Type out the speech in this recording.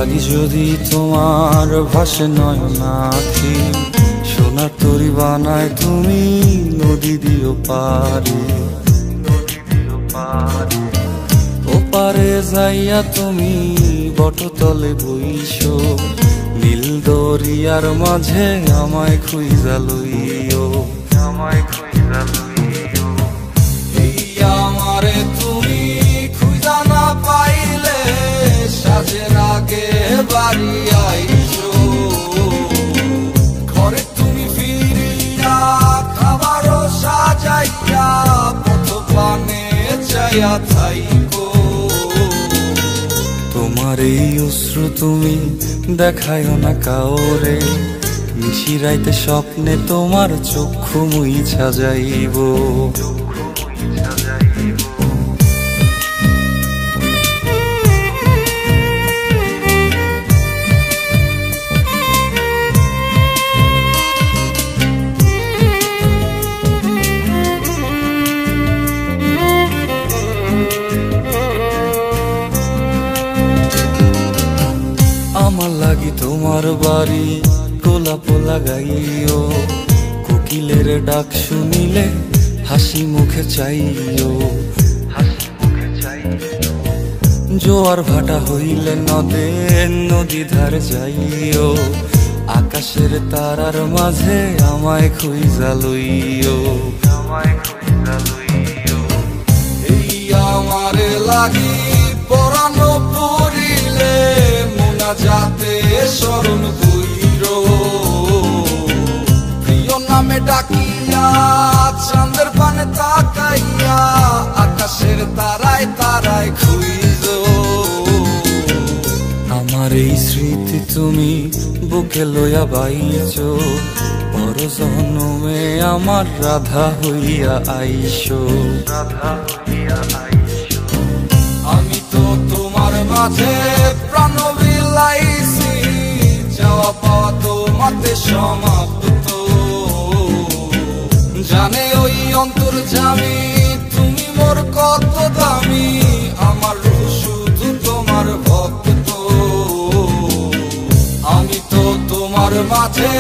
লাগি যদি তোমার ভাসে নয়নাখি, সোনার তরি বানায় তুমি নদী দিও পারি। ওপারে যাইয়া তুমি বটতলে বইসো, নীল দরিয়ার মাঝে আমায় খুঁজা লইও, আমায় খুঁজা লইও। এই আমারে তুমি খুঁজা না পাইলে সাজের আগে বাড়ি আইসো, ঘরে তুমি ফিরিয়া খাবারও সাজাইয়া পথ পানে চাইয়া থাইকো। তোমার এই অশ্রু তুমি দেখায়ও না কাউরে, মিশিরাইতে স্বপ্নে তোমার চক্ষু মুইছা যাইব। আমার লাগি তোমার বাড়ি গোলাপ লাগাইও, কোকিলের ডাক শুনিলে হাসি মুখে চাইও, হাসি মুখে চাইও। জোয়ার ভাটা হইলে নদে নদী ধার যাইও, আকাশের তারার মাঝে আমায় খুঁজা লইও, আমায় খুঁজা লইও। এই আমারে লাগি পরানো পড়িলে যাতে স্মরণ কইর, প্রিয় নামে ডাকিয়া চাঁদের পানে তাকাইয়া আকাশের তারায় তারায় খুঁজ। আমার এই স্মৃতি তুমি বুকে লইয়া বাইছ, পর জন্মে আমার রাধা হইয়া আইসো, রাধা হইয়া আইসো। আমি তো তোমার মাঝে প্রাণ বিলাইছি, যাওয়া পাওয়া তোমাতে সমাপ্ত। জানে ওই অন্তর্যামী তুমি মোর কত দামি, আমার রূহ শুধু তোমার ভক্ত। আমি তো তোমার মাঝে